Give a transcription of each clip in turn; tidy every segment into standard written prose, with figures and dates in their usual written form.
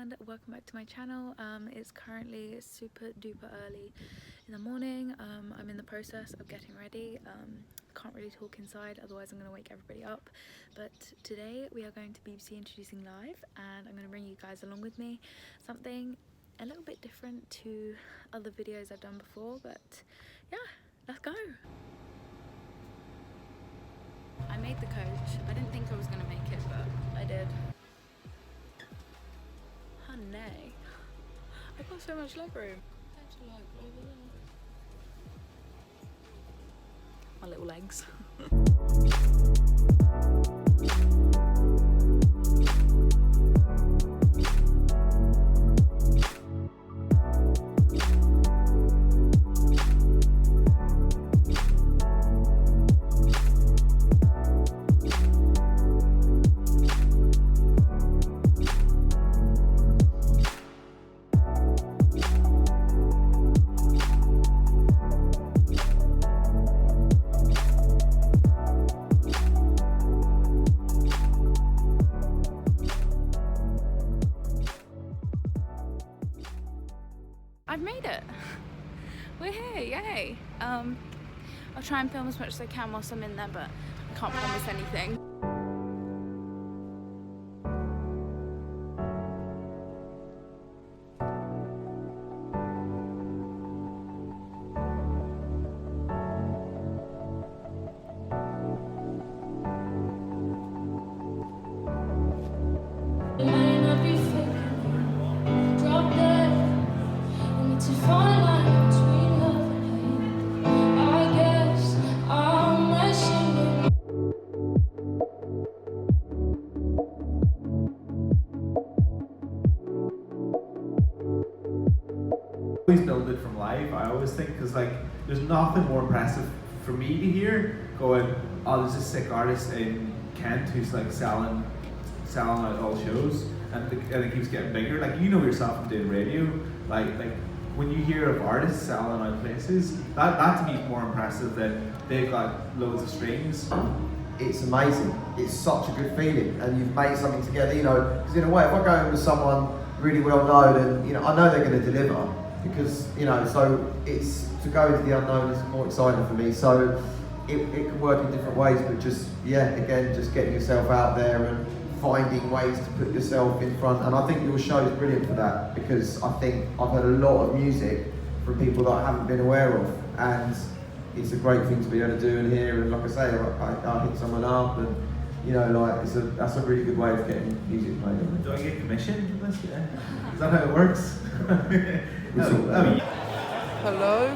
and welcome back to my channel. It's currently super duper early in the morning. I'm in the process of getting ready. Can't really talk inside, otherwise I'm going to wake everybody up. But today we are going to BBC Introducing Live, and I'm going to bring you guys along with me. Something a little bit different to other videos I've done before, but yeah, let's go. I made the coach. I didn't think I was going to make it, but I did. Honey, I've got so much leg room. There's a leg over there. My little legs. I've made it. We're here, yay. I'll try and film as much as I can whilst I'm in there, but I can't promise anything. Always build it from live, I always think, because like there's nothing more impressive for me to hear going, oh, there's this sick artist in Kent who's like selling out all shows, and it keeps getting bigger. Like, you know yourself from doing radio, like when you hear of artists selling out places, that to me is more impressive than they've got loads of streams. It's amazing. It's such a good feeling, and you've made something together, you know, because in a way, if I go in with someone really well known, and you know, I know they're going to deliver, because, you know, so it's, to go into the unknown is more exciting for me. So it can work in different ways, but just, yeah, again, just getting yourself out there and finding ways to put yourself in front. And I think your show is brilliant for that, because I think I've heard a lot of music from people that I haven't been aware of, and it's a great thing to be able to do and hear. And like I say, I hit someone up, and you know, like that's a really good way of getting music played. Do I get commission for this? Yeah. Is that how it works? Hello.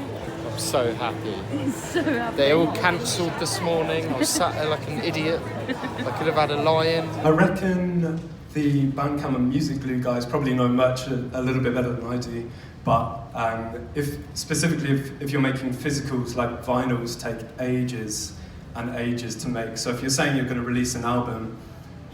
I'm so happy. So happy. They all cancelled this morning. I was sat there like an idiot. I could have had a lion. I reckon the Bandcamp and Music Glue guys probably know merch a little bit better than I do. But if you're making physicals, like vinyls take ages and ages to make. So if you're saying you're going to release an album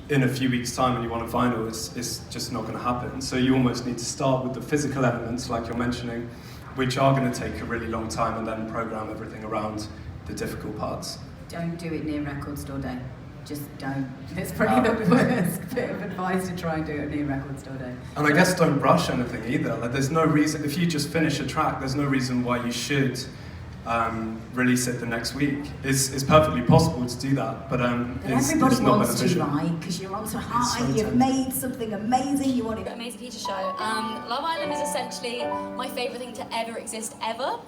in a few weeks' time and you want a vinyl, it's just not going to happen. So you almost need to start with the physical elements, like you're mentioning, which are going to take a really long time, and then program everything around the difficult parts. Don't do it near record store day. Just don't. That's probably the worst bit of advice, to try and do it near record store day. And I guess don't rush anything either. Like, there's no reason, if you just finish a track, there's no reason why you should release it the next week. It's perfectly possible to do that, but everybody it's not wants beneficial. to, right? Because you're on so high, you've made something amazing, you want it. Amazing feature show. Love Island is essentially my favourite thing to ever exist ever.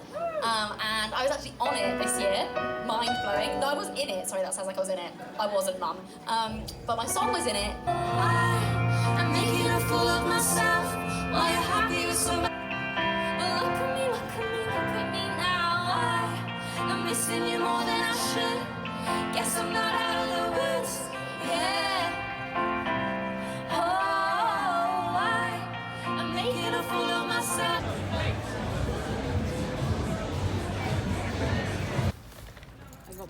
And I was actually on it this year, mind-blowing. No, I was in it, sorry, that sounds like I was in it. I wasn't, mum. But my song was in it. I'm making a fool of myself, while you're happy with so much. Look at me, look at me, look at me now. I'm missing you more than I should. Guess I'm not out of the woods, yeah. Oh, I'm making a fool of myself.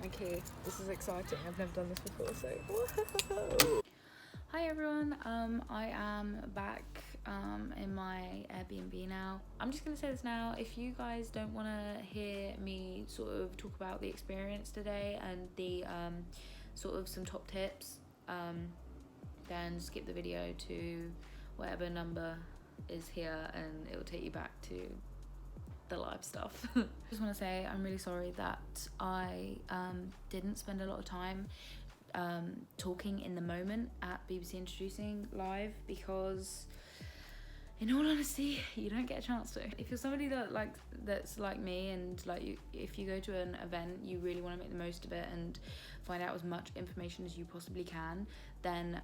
My key. This is exciting. I've never done this before, so whoa. Hi everyone. I am back in my Airbnb now. I'm just gonna say this now. If you guys don't want to hear me sort of talk about the experience today and the sort of some top tips, then skip the video to whatever number is here, and it will take you back to the live stuff. Just want to say I'm really sorry that I didn't spend a lot of time talking in the moment at BBC Introducing Live, because in all honesty, you don't get a chance to. If you're somebody that's like me, and like if you go to an event, you really want to make the most of it and find out as much information as you possibly can, then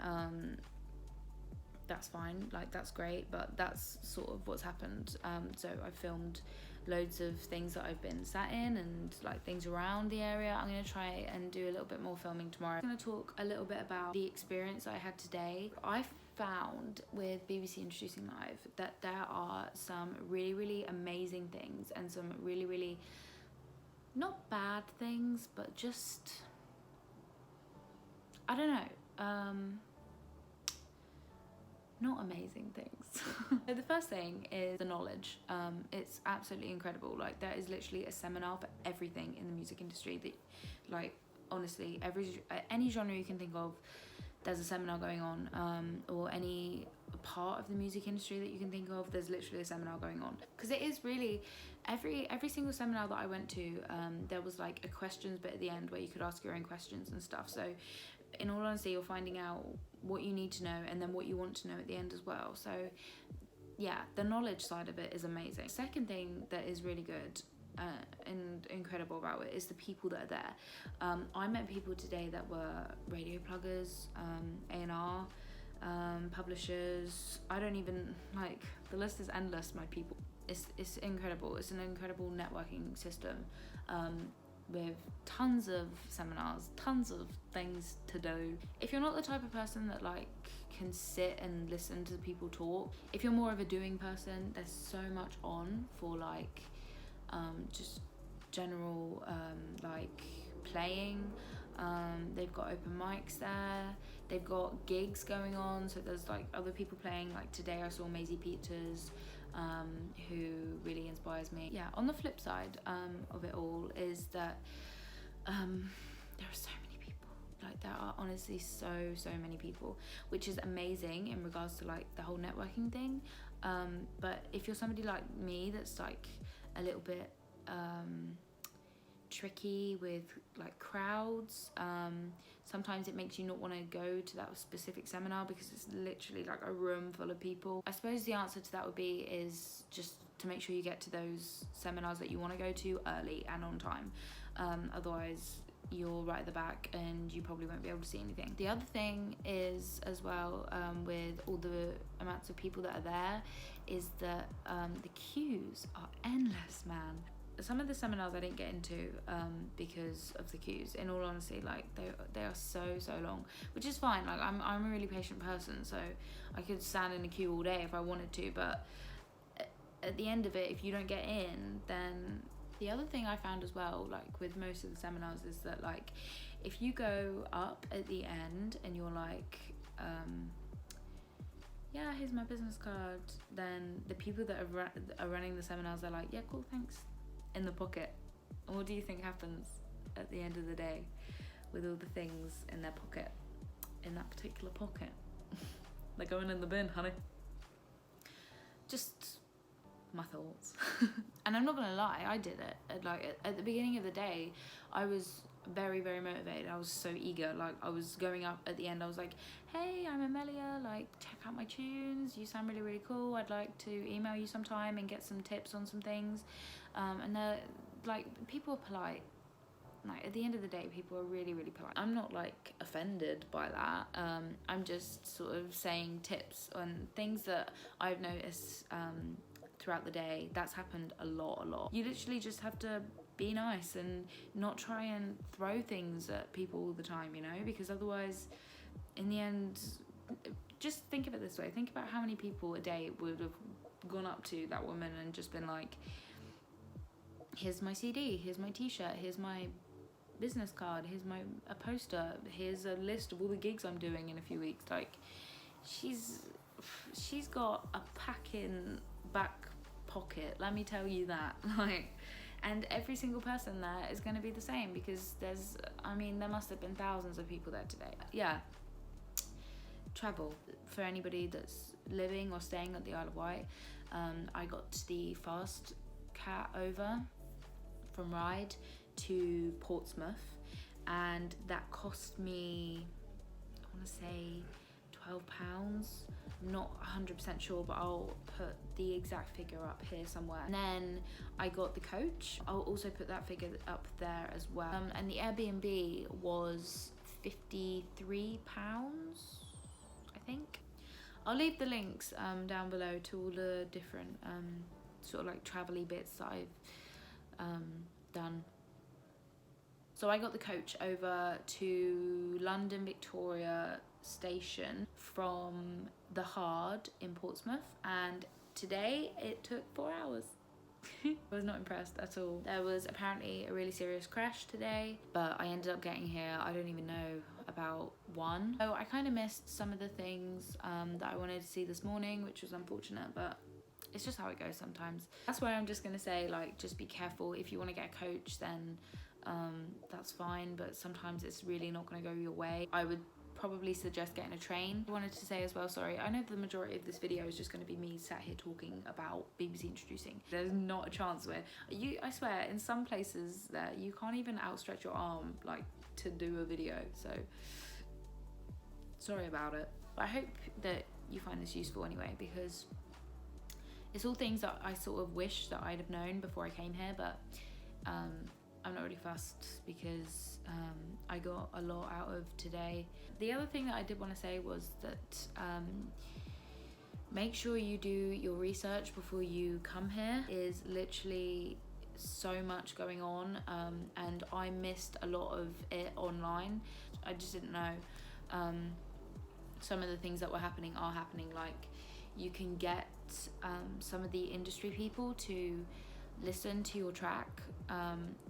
that's fine, like that's great, but that's sort of what's happened. So I filmed loads of things that I've been sat in and like things around the area. I'm going to try and do a little bit more filming tomorrow. I'm going to talk a little bit about the experience I had today. I found with BBC Introducing Live that there are some really, really amazing things and some really, really not bad things, but just, I don't know, not amazing things. So the first thing is the knowledge. It's absolutely incredible. Like, there is literally a seminar for everything in the music industry. That, like, honestly, any genre you can think of, there's a seminar going on, or any part of the music industry that you can think of, there's literally a seminar going on. Because it is really, every single seminar that I went to, there was like a questions bit at the end where you could ask your own questions and stuff. So in all honesty, you're finding out what you need to know and then what you want to know at the end as well. So yeah, the knowledge side of it is amazing. Second thing that is really good and incredible about it is the people that are there. I met people today that were radio pluggers, A&R, publishers. I don't even, like, the list is endless, my people. It's incredible. It's an incredible networking system, with tons of seminars, tons of things to do. If you're not the type of person that like can sit and listen to people talk, if you're more of a doing person, there's so much on for like just general like playing. They've got open mics there, they've got gigs going on, so there's like other people playing. Like today I saw Maisie Peters, who really inspires me. Yeah, on the flip side of it all is that there are so many people. Like, there are honestly so many people, which is amazing in regards to like the whole networking thing. But if you're somebody like me that's like a little bit tricky with like crowds, sometimes it makes you not want to go to that specific seminar because it's literally like a room full of people. I suppose the answer to that would be is just to make sure you get to those seminars that you want to go to early and on time. Otherwise you're right at the back and you probably won't be able to see anything. The other thing is as well, with all the amounts of people that are there, is that the queues are endless, man. Some of the seminars I didn't get into because of the queues. In all honesty, like they are so long, which is fine. Like I'm a really patient person, so I could stand in a queue all day if I wanted to. But at the end of it, if you don't get in, then the other thing I found as well, like with most of the seminars, is that like if you go up at the end and you're like, yeah, here's my business card, then the people that are running the seminars are like, yeah, cool, thanks, in the pocket. And what do you think happens at the end of the day with all the things in their pocket, in that particular pocket? They're going in the bin, honey. Just my thoughts. And I'm not gonna lie, I did it. Like at the beginning of the day, I was very motivated. I was so eager. Like I was going up at the end, I was like, hey, I'm Amelia, like check out my tunes, you sound really cool, I'd like to email you sometime and get some tips on some things. And they're like, people are polite. Like at the end of the day, people are really polite. I'm not like offended by that. I'm just sort of saying tips on things that I've noticed throughout the day. That's happened a lot. You literally just have to be nice and not try and throw things at people all the time, you know, because otherwise in the end, just think of it this way, think about how many people a day would have gone up to that woman and just been like, here's my CD, here's my t-shirt, here's my business card, here's a poster, here's a list of all the gigs I'm doing in a few weeks. Like she's got a packing back pocket, let me tell you that. Like, and every single person there is going to be the same, because there must have been thousands of people there today. Yeah, travel, for anybody that's living or staying at the Isle of Wight, I got the fast cat over from Ryde to Portsmouth, and that cost me, I want to say £12. I'm not 100% sure, but I'll put the exact figure up here somewhere. And then I got the coach. I'll also put that figure up there as well. And the Airbnb was £53, I think. I'll leave the links down below to all the different sort of like travel-y bits that I've done. So I got the coach over to London Victoria Station from the Hard in Portsmouth, and today it took 4 hours. I was not impressed at all. There was apparently a really serious crash today, but I ended up getting here, I don't even know, about 1. So I kind of missed some of the things that I wanted to see this morning, which was unfortunate, but it's just how it goes sometimes. That's where I'm just gonna say, like, just be careful. If you want to get a coach, then that's fine, but sometimes it's really not going to go your way. I would probably suggest getting a train. I wanted to say as well, sorry, I know the majority of this video is just going to be me sat here talking about BBC introducing. There's not a chance where I swear, in some places that you can't even outstretch your arm like to do a video, so sorry about it. But I hope that you find this useful anyway, because it's all things that I sort of wish that I'd have known before I came here, but I'm not really fussed because I got a lot out of today. The other thing that I did want to say was that make sure you do your research before you come here. Is literally so much going on, and I missed a lot of it online. I just didn't know some of the things that were happening are happening. Like, you can get some of the industry people to listen to your track,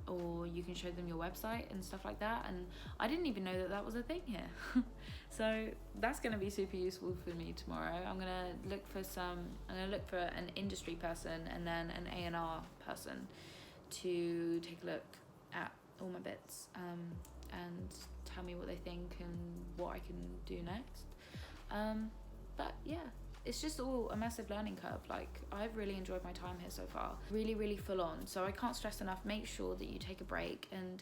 or you can show them your website and stuff like that, and I didn't even know that that was a thing here. So that's going to be super useful for me tomorrow. I'm going to look for an industry person and then an A&R person to take a look at all my bits and tell me what they think and what I can do next. But yeah, it's just all a massive learning curve. Like, I've really enjoyed my time here so far. Really, really full on. So I can't stress enough, make sure that you take a break and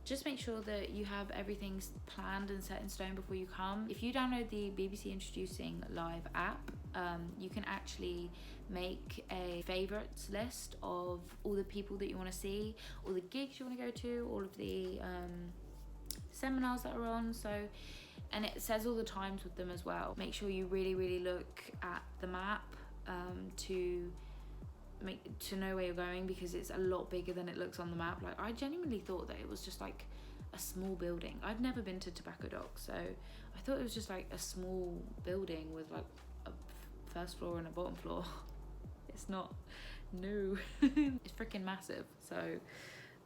just make sure that you have everything planned and set in stone before you come. If you download the BBC Introducing Live app, you can actually make a favourites list of all the people that you want to see, all the gigs you want to go to, all of the seminars that are on. So, and it says all the times with them as well. Make sure you really, really look at the map to know where you're going, because it's a lot bigger than it looks on the map. Like, I genuinely thought that it was just like a small building. I've never been to Tobacco Dock, so I thought it was just like a small building with like a first floor and a bottom floor. It's not. No. It's freaking massive. So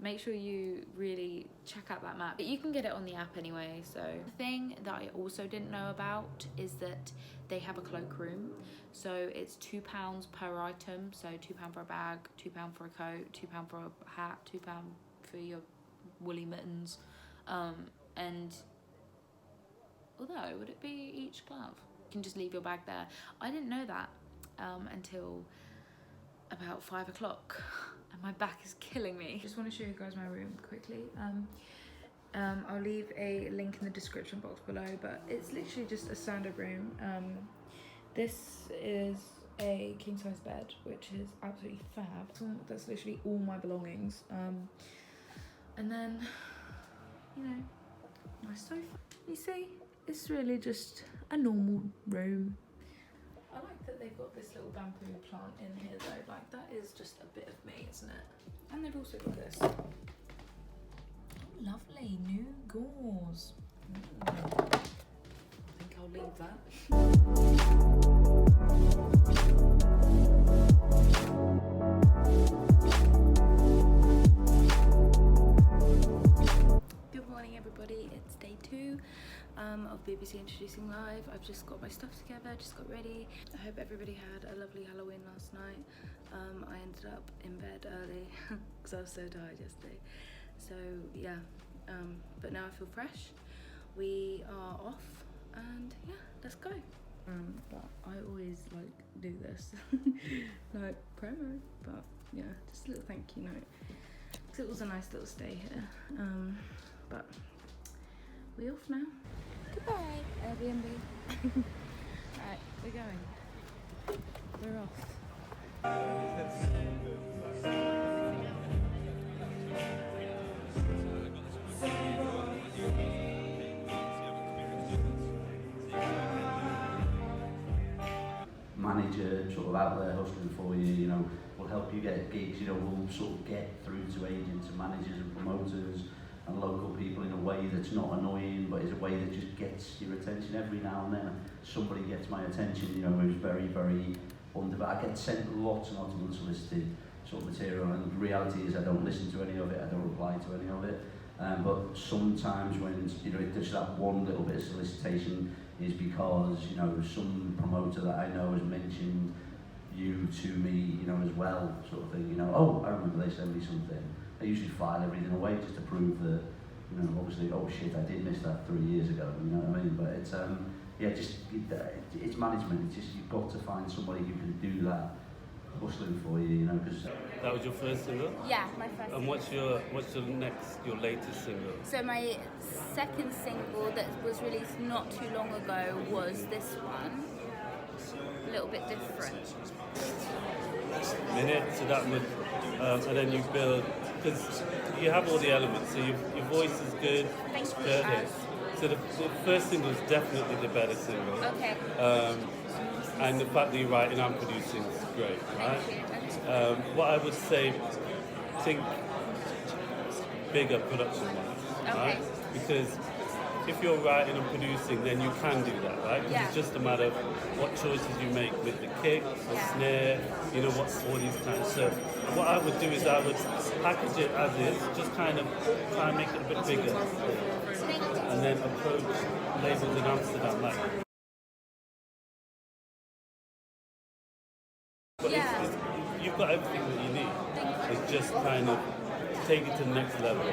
make sure you really check out that map. But you can get it on the app anyway. So the thing that I also didn't know about is that they have a cloakroom. So it's £2 per item. So £2 for a bag, £2 for a coat, £2 for a hat, £2 for your woolly mittens. And although, would it be each glove? You can just leave your bag there. I didn't know that until about 5 o'clock. And my back is killing me. Just want to show you guys my room quickly. I'll leave a link in the description box below, but it's literally just a standard room. This is a king size bed, which is absolutely fab. That's literally all my belongings. And then, you know, my sofa. You see, it's really just a normal room. I like that they've got this little bamboo plant in here though. Like, that is just a bit of me, isn't it? And they've also got this. Oh, lovely, new gauze. I think I'll leave that. Good morning everybody, it's day 2 of BBC Introducing Live. I've just got my stuff together, just got ready. I hope everybody had a lovely Halloween last night. I ended up in bed early because I was so tired yesterday. So yeah, but now I feel fresh. We are off and yeah, let's go. but I always like do this, like promo. But yeah, just a little thank you note because it was a nice little stay here. But we off now. Goodbye, Airbnb. Alright, we're going. We're off. Manager sort of out there hustling for you, you know, will help you get gigs, you know, will sort of get through to agents and managers and promoters and local people in a way that's not annoying, but is a way that just gets your attention. Every now and then somebody gets my attention, you know, who's very, very I get sent lots and lots of unsolicited sort of material, and the reality is I don't listen to any of it, I don't reply to any of it. But sometimes when, you know, there's that one little bit of solicitation is because, you know, some promoter that I know has mentioned you to me, you know, as well, sort of thing, you know, oh, I remember they sent me something. I usually file everything away just to prove that, you know, obviously, oh shit, I did miss that 3 years ago, you know what I mean? But it's, yeah, just, it's management, it's just, you've got to find somebody who can do that hustling for you, you know, because... That was your first single? Yeah, my first. And what's your latest single? So my second single that was released not too long ago was this one. A little bit different. Minute, so that would, and then you build, because you have all the elements, so your voice is good. Thank you. So the first single is definitely the better single. Okay. And the fact that you're writing and producing is great, right? What I would say, think bigger production-wise, right? Because if you're writing and producing, then you can do that, right? Because it's just a matter of what choices you make with the kick, the snare, you know, what's all these kinds. So what I would do is I would package it as is, just kind of try and make it a bit bigger, and then approach labels in Amsterdam like. But you've got everything that you need. It's just kind of take it to the next level.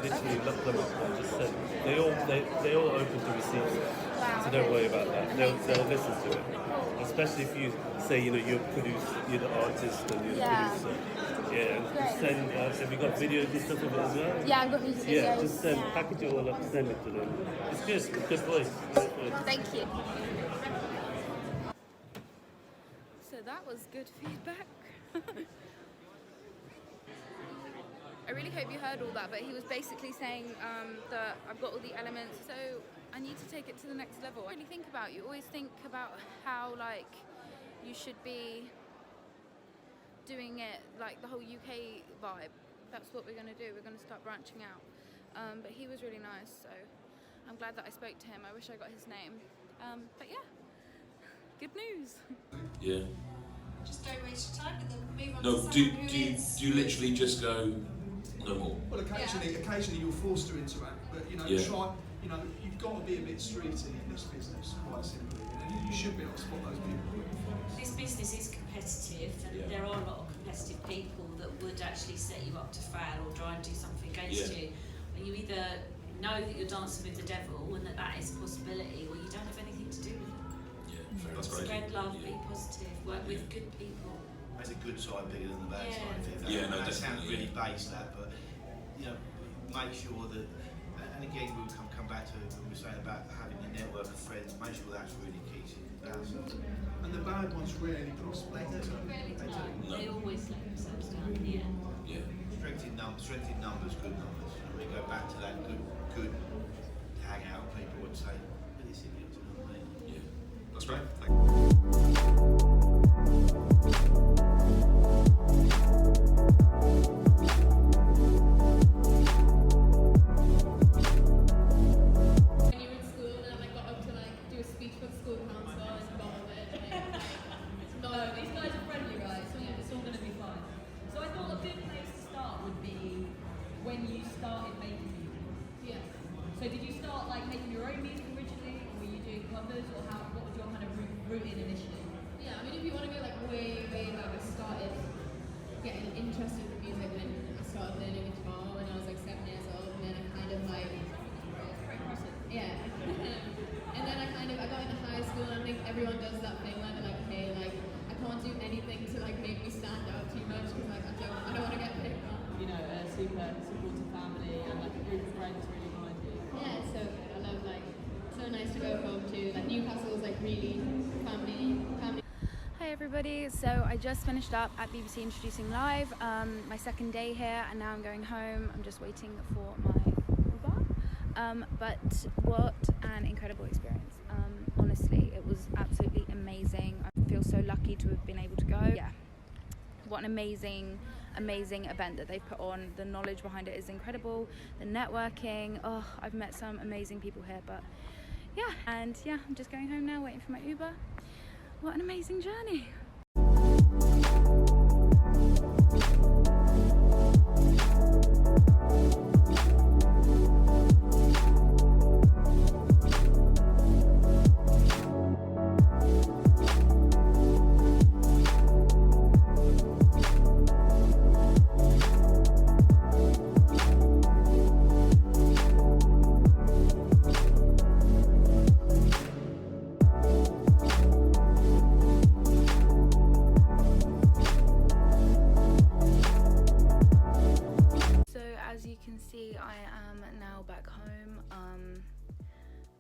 Literally look them up and just say they all open to receive it. So don't worry about that. They'll listen to it. Especially if you say, you know, you're the artist and you're the producer. Yeah, just send. Have you got videos and stuff of it as well? Yeah, I've got music videos. Yeah, just package it all up, send it to them. It's good voice. Thank you. So that was good feedback. I really hope you heard all that, but he was basically saying that I've got all the elements, so I need to take it to the next level. What do you think about? You always think about how, like, you should be doing it, like, the whole UK vibe. That's what we're going to do. We're going to start branching out. But he was really nice, so I'm glad that I spoke to him. I wish I got his name. But yeah, good news. Yeah. Just don't waste your time with them. Move on No, to do someone who is... you literally just go, no more? Well, occasionally you're forced to interact, but, you know, try, you know, you've got to be a bit streety in this business, quite simply. And you should be able to spot those people. This business is competitive, and there are a lot of competitive people that would actually set you up to fail or try and do something against you. And you either know that you're dancing with the devil and that is a possibility, or you don't have anything to do with it. That's great. Spread love, be positive, work with good people. There's a good side bigger than the bad side. I think That sounds really base, that, but you know, make sure that, and again we'll come back to what we were saying about having a network of friends. Make sure that's really key to balance. And the bad ones rarely prosper. They always let themselves down in the end. Yeah. Strength in numbers, good numbers. We go back to that good hangout. People would say, "But this idiot, you know what I mean?" Yeah. That's great. When you were in school, then I got up to like do a speech for the school council and got on it. No, these guys are friendly, right? So it's all going to be fine. So I thought a good place to start would be when you started making music. Yeah. So did you start like making your own music originally, or were you doing covers, or what was your kind of route in initially? Yeah, I mean, if you want to go like way back, I started getting interested in music when I started learning guitar when I was like 7 years old, and then I kind of like, yeah. And then I got into high school, and I think everyone anything to like make me stand out too much because like I don't want to get picked on. You know, a super supportive family and like a group of friends really behind you. Yeah, it's so good. I love like so nice to go home to. Like Newcastle's like really family. Hi everybody, so I just finished up at BBC Introducing Live, my second day here, and now I'm going home. I'm just waiting for my Uber. But what an incredible experience. Honestly, it was absolutely amazing. I feel so lucky to have been able to go. Yeah, what an amazing event that they've put on. The knowledge behind it is incredible. The networking, oh, I've met some amazing people here, but yeah, and yeah, I'm just going home now, waiting for my Uber. What an amazing journey. I am now back home.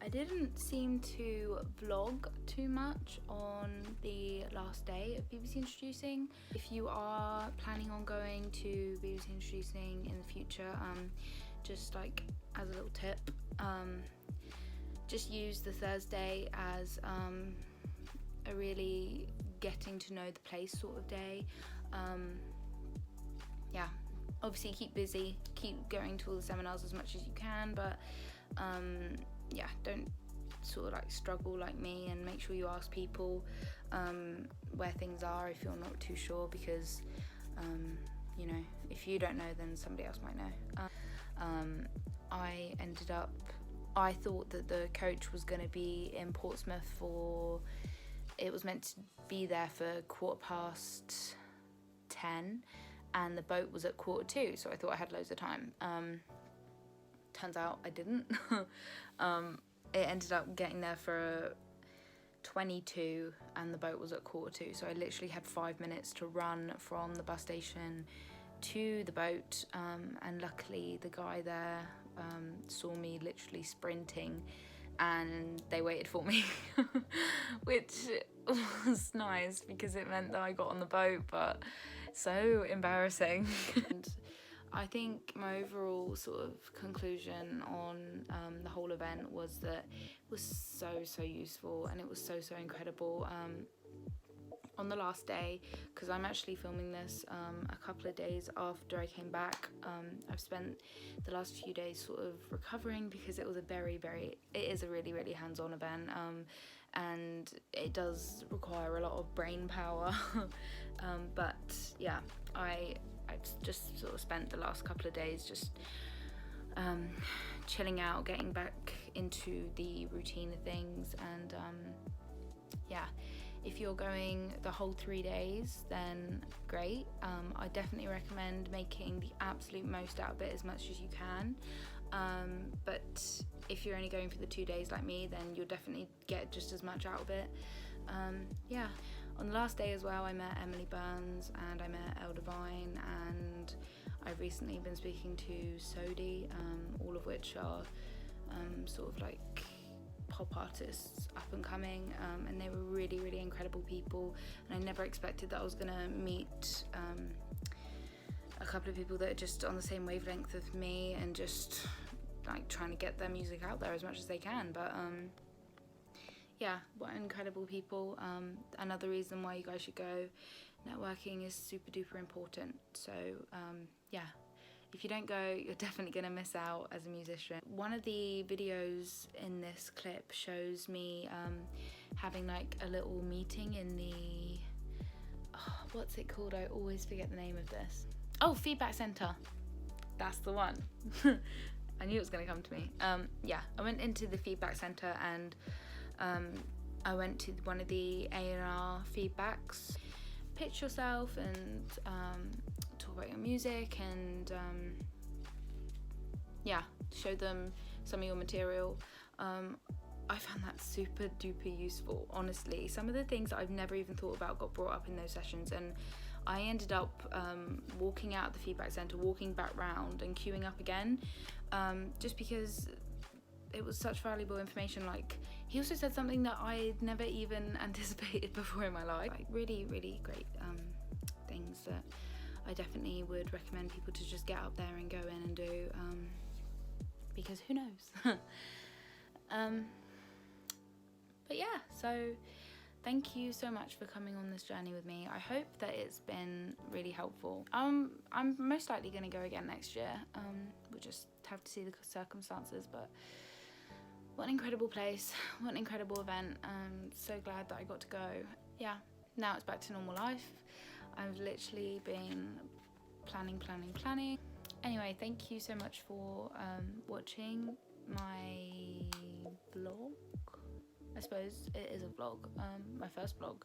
I didn't seem to vlog too much on the last day of BBC Introducing. If you are planning on going to BBC Introducing in the future, just like as a little tip, just use the Thursday as a really getting to know the place sort of day. Yeah. Obviously keep busy, keep going to all the seminars as much as you can, but yeah, don't sort of like struggle like me, and make sure you ask people where things are if you're not too sure, because you know, if you don't know then somebody else might know. I thought that the coach was going to be in Portsmouth it was meant to be there for 10:15, and the boat was at 2:45, so I thought I had loads of time. Turns out I didn't. It ended up getting there for 22 and the boat was at 2:45, so I literally had 5 minutes to run from the bus station to the boat, and luckily the guy there saw me literally sprinting and they waited for me, which was nice because it meant that I got on the boat, but so embarrassing. And I think my overall sort of conclusion on the whole event was that it was so useful, and it was so incredible. On the last day, because I'm actually filming this a couple of days after I came back, I've spent the last few days sort of recovering, because it was it is a really hands-on event, and it does require a lot of brain power. But yeah, I've just sort of spent the last couple of days just chilling out, getting back into the routine of things, and yeah. If you're going the whole 3 days, then great. I definitely recommend making the absolute most out of it as much as you can. But if you're only going for the 2 days like me, then you'll definitely get just as much out of it. Yeah. On the last day as well, I met Emily Burns and I met Elle Devine, and I've recently been speaking to Sodi, all of which are sort of like pop artists up and coming, and they were really incredible people, and I never expected that I was gonna meet a couple of people that are just on the same wavelength of me and just like trying to get their music out there as much as they can. But yeah, what incredible people. Another reason why you guys should go. Networking is super duper important, so yeah. If you don't go, you're definitely going to miss out as a musician. One of the videos in this clip shows me having like a little meeting in the... Oh, what's it called? I always forget the name of this. Oh, feedback centre. That's the one. I knew it was going to come to me. Yeah, I went into the feedback centre, and I went to one of the A&R feedbacks. Pitch yourself and talk about your music, and yeah, show them some of your material. I found that super duper useful, honestly. Some of the things that I've never even thought about got brought up in those sessions, and I ended up walking out of the feedback centre, walking back round and queuing up again, just because it was such valuable information. Like, he also said something that I'd never even anticipated before in my life. Like, really, really great things that I definitely would recommend people to just get up there and go in and do, because who knows. But yeah, so thank you so much for coming on this journey with me. I hope that it's been really helpful. I'm most likely going to go again next year. We'll just have to see the circumstances, but what an incredible place, what an incredible event. I'm so glad that I got to go. Yeah, now it's back to normal life. I've literally been planning. Anyway, thank you so much for watching my vlog. I suppose it is a vlog, my first vlog,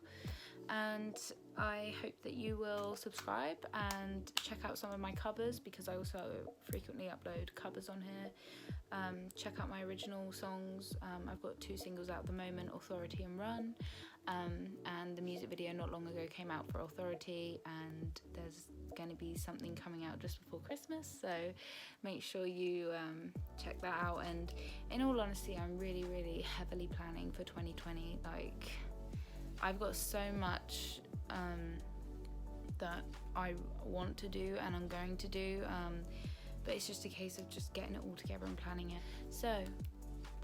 and I hope that you will subscribe and check out some of my covers, because I also frequently upload covers on here. Check out my original songs. I've got 2 singles out at the moment, Authority and Run, and the music video not long ago came out for Authority, and there's going to be something coming out just before Christmas, so make sure you check that out. And in all honesty, I'm really heavily planning for 2020. Like, I've got so much that I want to do and I'm going to do, but it's just a case of just getting it all together and planning it. So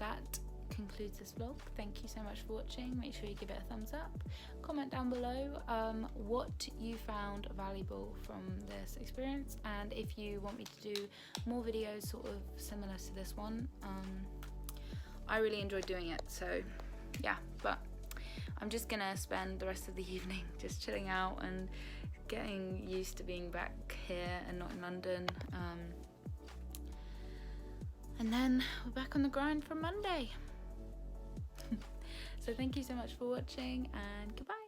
that concludes this vlog. Thank you so much for watching. Make sure you give it a thumbs up. Comment down below what you found valuable from this experience, and if you want me to do more videos sort of similar to this one. I really enjoyed doing it, so yeah, but I'm just gonna spend the rest of the evening just chilling out and getting used to being back here and not in London, and then we're back on the grind from Monday. So thank you so much for watching, and goodbye.